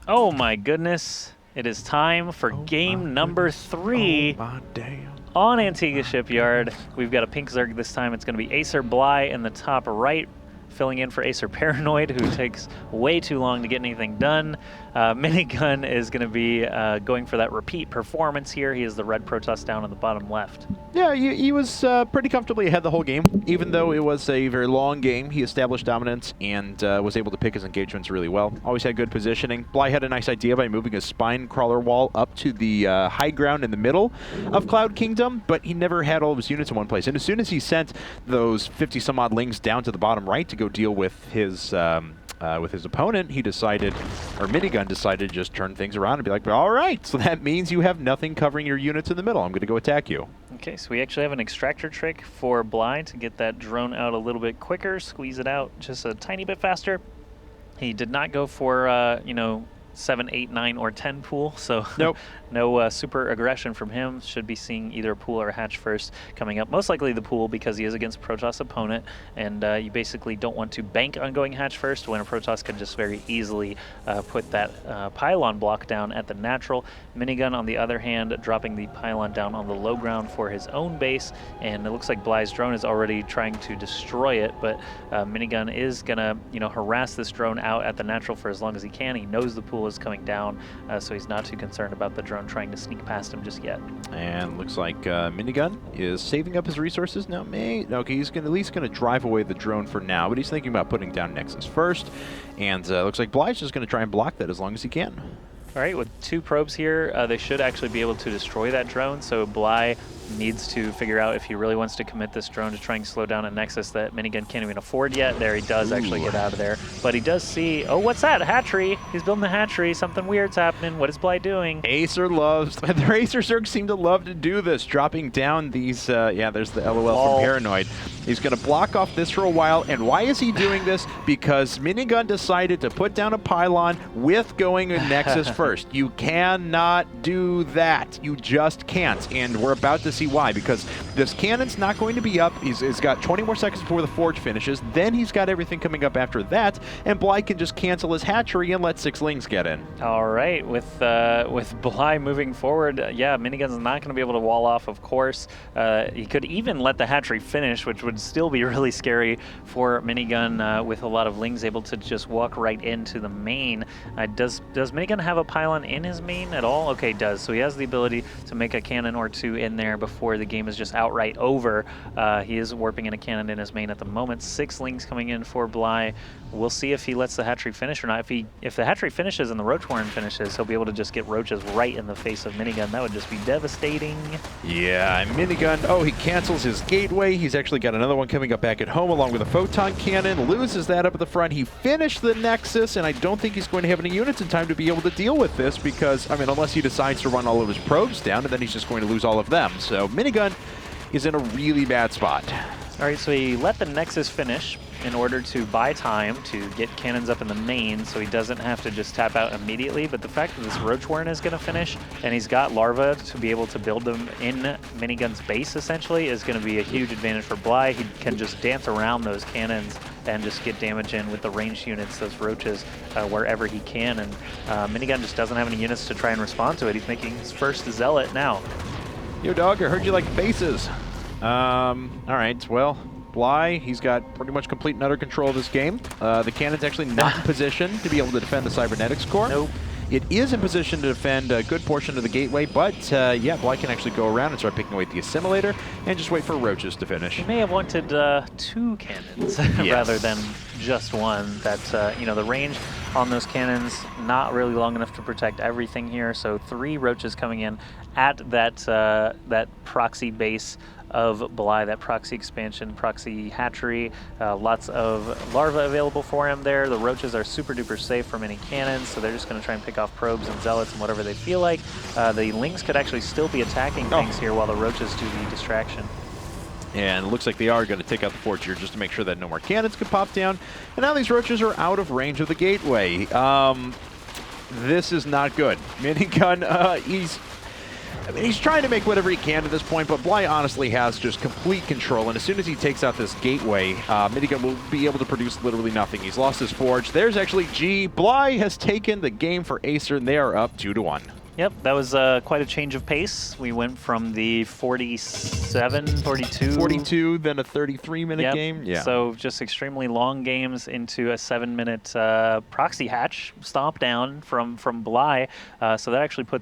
Oh my goodness. It is time for game number 3 on Antigua Shipyard. We've got a pink Zerg this time. It's going to be Acer Bly in the top right, filling in for Acer Paranoid, who takes way too long to get anything done. Minigun is going to be going for that repeat performance here. He has the red Protoss down in the bottom left. Yeah, he was pretty comfortably ahead the whole game. Even though it was a very long game, he established dominance and was able to pick his engagements really well. Always had good positioning. Bly had a nice idea by moving his spine crawler wall up to the high ground in the middle of Cloud Kingdom, but he never had all of his units in one place. And as soon as he sent those 50-some-odd lings down to the bottom right to go deal with his opponent, he decided, or Minigun decided to just turn things around and be like, all right, so that means you have nothing covering your units in the middle. I'm going to go attack you. Okay, so we actually have an extractor trick for Bly to get that drone out a little bit quicker, squeeze it out just a tiny bit faster. He did not go for, 7, 8, 9, or 10 pool, so nope. No super aggression from him. Should be seeing either a pool or a hatch first coming up. Most likely the pool, because he is against a Protoss opponent, and you basically don't want to bank on going hatch first when a Protoss can just very easily put that pylon block down at the natural. Minigun, on the other hand, dropping the pylon down on the low ground for his own base, and it looks like Bly's drone is already trying to destroy it, but Minigun is gonna, harass this drone out at the natural for as long as he can. He knows the pool is coming down, so he's not too concerned about the drone trying to sneak past him just yet. And looks like Minigun is saving up his resources now. Okay, he's at least going to drive away the drone for now, but he's thinking about putting down Nexus first. And looks like Bly's just going to try and block that as long as he can. All right, with 2 probes here, they should actually be able to destroy that drone, so Bly needs to figure out if he really wants to commit this drone to trying to slow down a Nexus that Minigun can't even afford yet. There he does actually get out of there, but he does see, oh, what's that? Hatchery. He's building the hatchery. Something weird's happening. What is Bly doing? Acer loves, the Acer Zerg seem to love to do this, dropping down these, yeah, there's the LOL from Paranoid. He's going to block off this for a while, and why is he doing this? Because Minigun decided to put down a pylon with going a Nexus first. You cannot do that. You just can't, and we're about to see why, because this cannon's not going to be up. He's got 20 more seconds before the forge finishes, then he's got everything coming up after that, and Bly can just cancel his hatchery and let 6 lings get in. All right, with Bly moving forward, yeah, Minigun's not going to be able to wall off, of course. He could even let the hatchery finish, which would still be really scary for Minigun, with a lot of lings able to just walk right into the main. Does Minigun have a pylon in his main at all? Okay, does. So he has the ability to make a cannon or 2 in there before the game is just outright over. He is warping in a cannon in his main at the moment. 6 lings coming in for Bly. We'll see if he lets the hatchery finish or not. If the hatchery finishes and the roach warren finishes, he'll be able to just get roaches right in the face of Minigun. That would just be devastating. Yeah, and Minigun, oh, he cancels his gateway. He's actually got another one coming up back at home along with a photon cannon. Loses that up at the front. He finished the Nexus, and I don't think he's going to have any units in time to be able to deal with this because, I mean, unless he decides to run all of his probes down, and then he's just going to lose all of them. So Minigun is in a really bad spot. All right, so he let the Nexus finish in order to buy time to get cannons up in the main so he doesn't have to just tap out immediately. But the fact that this Roach Warren is going to finish and he's got Larva to be able to build them in Minigun's base essentially is going to be a huge advantage for Bly. He can just dance around those cannons and just get damage in with the ranged units, those roaches, wherever he can. And Minigun just doesn't have any units to try and respond to it. He's making his first Zealot now. Yo, dog, I heard you like bases. All right, well, Bly, he's got pretty much complete and utter control of this game. The cannon's actually not in position to be able to defend the cybernetics core. Nope. It is in position to defend a good portion of the gateway, but yeah, Bly can actually go around and start picking away at the assimilator and just wait for roaches to finish. He may have wanted 2 cannons rather than just one. That the range on those cannons not really long enough to protect everything here. So 3 roaches coming in at that proxy base of Bly, that proxy expansion, proxy hatchery. Lots of larvae available for him there. The roaches are super duper safe from any cannons, so they're just going to try and pick off probes and zealots and whatever they feel like. The lings could actually still be attacking things here while the roaches do the distraction. And it looks like they are going to take out the forge here just to make sure that no more cannons can pop down. And now these roaches are out of range of the gateway. This is not good. Minigun, I mean, he's trying to make whatever he can at this point, but Bly honestly has just complete control, and as soon as he takes out this gateway, Minigun will be able to produce literally nothing. He's lost his Forge. There's actually G. Bly has taken the game for Acer, and they are up 2-1. Yep, that was quite a change of pace. We went from the 47, 42. 42, then a 33-minute game. Yeah. So just extremely long games into a 7-minute proxy hatch stomp down from Bly. So that actually puts